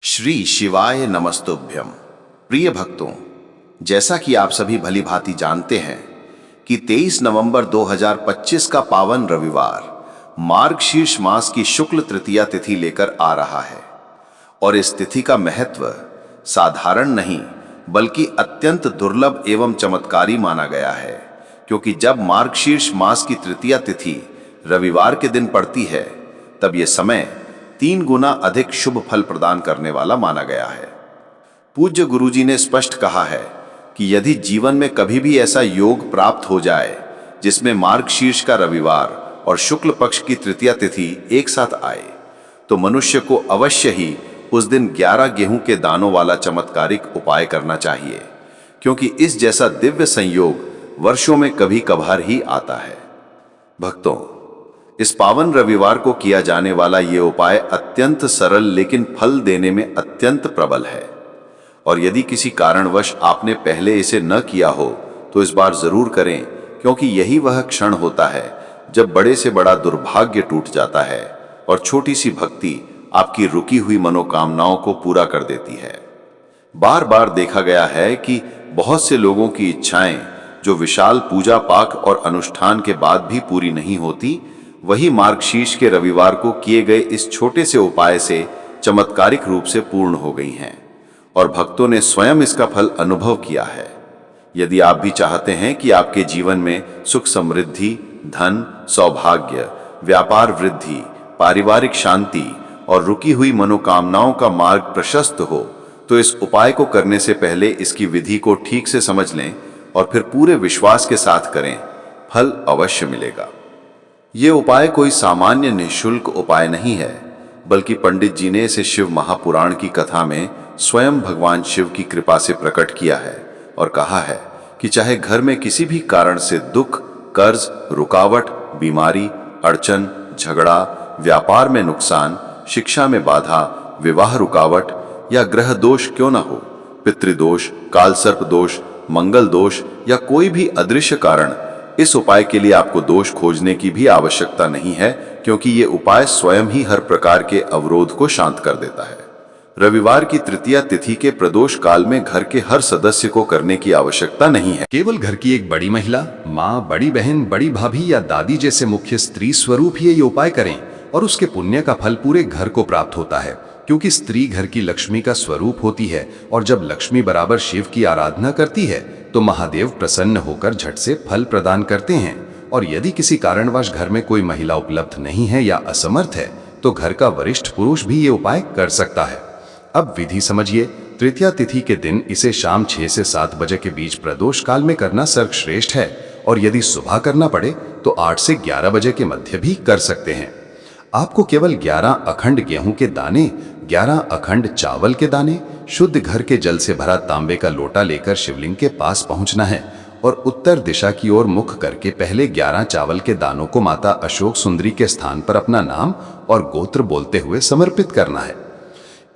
श्री शिवाय नमस्तुभ्यम। प्रिय भक्तों, जैसा कि आप सभी भली भांति जानते हैं कि 23 नवंबर 2025 का पावन रविवार मार्गशीर्ष मास की शुक्ल तृतीया तिथि लेकर आ रहा है और इस तिथि का महत्व साधारण नहीं बल्कि अत्यंत दुर्लभ एवं चमत्कारी माना गया है, क्योंकि जब मार्गशीर्ष मास की तृतीया तिथि रविवार के दिन पड़ती है तब यह समय 3 गुना अधिक शुभ फल प्रदान करने वाला माना गया है। पूज्य गुरुजी ने स्पष्ट कहा है कि यदि जीवन में कभी भी ऐसा योग प्राप्त हो जाए जिसमें मार्गशीर्ष का रविवार और शुक्ल पक्ष की तृतीया तिथि एक साथ आए तो मनुष्य को अवश्य ही उस दिन 11 गेहूं के दानों वाला चमत्कारिक उपाय करना चाहिए, क्योंकि इस जैसा दिव्य संयोग वर्षों में कभी कभार ही आता है। भक्तों, इस पावन रविवार को किया जाने वाला ये उपाय अत्यंत सरल लेकिन फल देने में अत्यंत प्रबल है, और यदि किसी कारणवश आपने पहले इसे न किया हो तो इस बार जरूर करें, क्योंकि यही वह क्षण होता है जब बड़े से बड़ा दुर्भाग्य टूट जाता है और छोटी सी भक्ति आपकी रुकी हुई मनोकामनाओं को पूरा कर देती है। बार बार देखा गया है कि बहुत से लोगों की इच्छाएं जो विशाल पूजा पाठ और अनुष्ठान के बाद भी पूरी नहीं होती, वही मार्गशीर्ष के रविवार को किए गए इस छोटे से उपाय से चमत्कारिक रूप से पूर्ण हो गई हैं और भक्तों ने स्वयं इसका फल अनुभव किया है। यदि आप भी चाहते हैं कि आपके जीवन में सुख समृद्धि, धन, सौभाग्य, व्यापार वृद्धि, पारिवारिक शांति और रुकी हुई मनोकामनाओं का मार्ग प्रशस्त हो, तो इस उपाय को करने से पहले इसकी विधि को ठीक से समझ लें और फिर पूरे विश्वास के साथ करें। फल अवश्य मिलेगा। ये उपाय कोई सामान्य निःशुल्क उपाय नहीं है, बल्कि पंडित जी ने इसे शिव महापुराण की कथा में स्वयं भगवान शिव की कृपा से प्रकट किया है और कहा है कि चाहे घर में किसी भी कारण से दुख, कर्ज, रुकावट, बीमारी, अड़चन, झगड़ा, व्यापार में नुकसान, शिक्षा में बाधा, विवाह रुकावट या ग्रह दोष क्यों न हो, पितृदोष, कालसर्प दोष, मंगल दोष या कोई भी अदृश्य कारण, इस उपाय के लिए आपको दोष खोजने की भी आवश्यकता नहीं है, क्योंकि ये उपाय स्वयं ही हर प्रकार के अवरोध को शांत कर देता है। रविवार की तृतीया तिथि के प्रदोष काल में घर के हर सदस्य को करने की आवश्यकता नहीं है। केवल घर की एक बड़ी महिला, माँ, बड़ी बहन, बड़ी भाभी या दादी जैसे मुख्य स्त्री स्वरूप ही ये उपाय करें और उसके पुण्य का फल पूरे घर को प्राप्त होता है, क्योंकि स्त्री घर की लक्ष्मी का स्वरूप होती है और जब लक्ष्मी बराबर शिव की आराधना करती है तो महादेव प्रसन्न होकर झट से फल प्रदान करते हैं। और यदि किसी कारणवश घर में कोई महिला उपलब्ध नहीं है या असमर्थ है तो घर का वरिष्ठ पुरुष भी ये उपाय कर सकता है। अब विधि समझिए। तृतीया तिथि के दिन इसे शाम 6 से 7 बजे के बीच प्रदोष काल में करना सर्वश्रेष्ठ है, और यदि सुबह करना पड़े तो 8 से 11 बजे के मध्य भी कर सकते हैं। आपको केवल 11 अखंड गेहूं के दाने, 11 अखंड चावल के दाने, शुद्ध घर के जल से भरा तांबे का लोटा लेकर शिवलिंग के पास पहुंचना है और उत्तर दिशा की ओर मुख करके पहले 11 चावल के दानों को माता अशोक सुंदरी के स्थान पर अपना नाम और गोत्र बोलते हुए समर्पित करना है।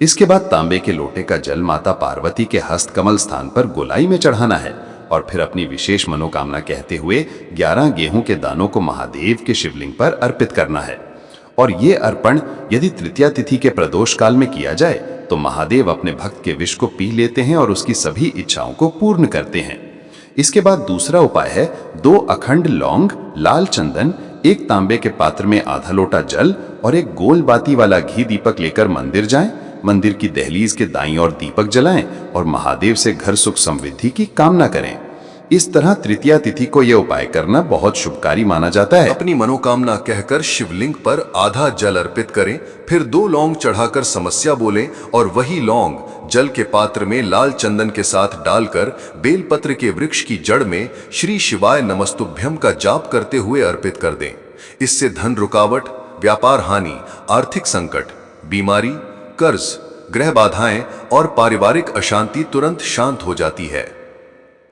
इसके बाद तांबे के लोटे का जल माता पार्वती के हस्त कमल स्थान पर गोलाई में चढ़ाना है और फिर अपनी विशेष मनोकामना कहते हुए 11 गेहूं के दानों को महादेव के शिवलिंग पर अर्पित करना है। और ये अर्पण यदि तृतीया तिथि के प्रदोष काल में किया जाए तो महादेव अपने भक्त के विष को पी लेते हैं और उसकी सभी इच्छाओं को पूर्ण करते हैं। इसके बाद दूसरा उपाय है 2 अखंड लौंग, लाल चंदन, एक तांबे के पात्र में आधा लोटा जल और एक गोल बाती वाला घी दीपक लेकर मंदिर जाएं। मंदिर की दहलीज के दाईं ओर दीपक जलाएं और महादेव से घर सुख समृद्धि की कामना करें। इस तरह तृतीया तिथि को यह उपाय करना बहुत शुभकारी माना जाता है। अपनी मनोकामना कहकर शिवलिंग पर आधा जल अर्पित करें, फिर 2 लौंग चढ़ाकर समस्या बोलें और वही लौंग जल के पात्र में लाल चंदन के साथ डालकर बेलपत्र के वृक्ष की जड़ में श्री शिवाय नमस्तुभ्यम का जाप करते हुए अर्पित कर दें। इससे धन रुकावट, व्यापार हानि, आर्थिक संकट, बीमारी, कर्ज, ग्रह बाधाएं और पारिवारिक अशांति तुरंत शांत हो जाती है।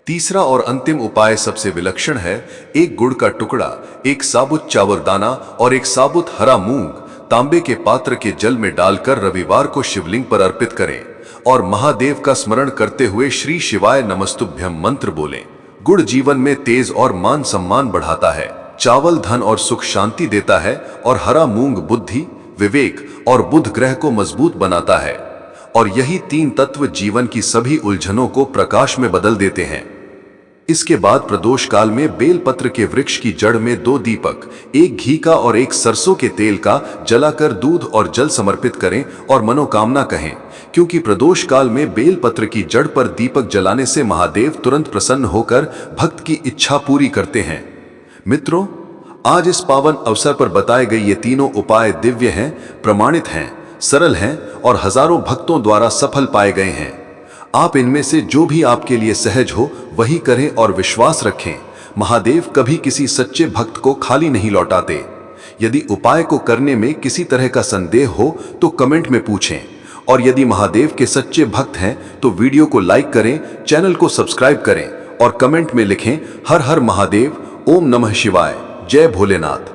तीसरा और अंतिम उपाय सबसे विलक्षण है। एक गुड़ का टुकड़ा, एक साबुत चावल दाना और एक साबुत हरा मूंग तांबे के पात्र के जल में डालकर रविवार को शिवलिंग पर अर्पित करें और महादेव का स्मरण करते हुए श्री शिवाय नमस्तुभ्यम मंत्र बोलें। गुड़ जीवन में तेज और मान सम्मान बढ़ाता है, चावल धन और सुख शांति देता है और हरा मूंग बुद्धि, विवेक और बुध ग्रह को मजबूत बनाता है। और यही तीन तत्व जीवन की सभी उलझनों को प्रकाश में बदल देते हैं। इसके बाद प्रदोष काल में बेलपत्र के वृक्ष की जड़ में 2 दीपक, एक घी का और एक सरसों के तेल का, जलाकर दूध और जल समर्पित करें और मनोकामना कहें, क्योंकि प्रदोष काल में बेलपत्र की जड़ पर दीपक जलाने से महादेव तुरंत प्रसन्न होकर भक्त की इच्छा पूरी करते हैं। मित्रों, आज इस पावन अवसर पर बताए गए ये तीनों उपाय दिव्य हैं, प्रमाणित हैं, सरल हैं और हजारों भक्तों द्वारा सफल पाए गए हैं। आप इनमें से जो भी आपके लिए सहज हो वही करें और विश्वास रखें, महादेव कभी किसी सच्चे भक्त को खाली नहीं लौटाते। यदि उपाय को करने में किसी तरह का संदेह हो तो कमेंट में पूछें, और यदि महादेव के सच्चे भक्त हैं तो वीडियो को लाइक करें, चैनल को सब्सक्राइब करें और कमेंट में लिखें हर हर महादेव, ओम नमः शिवाय, जय भोलेनाथ।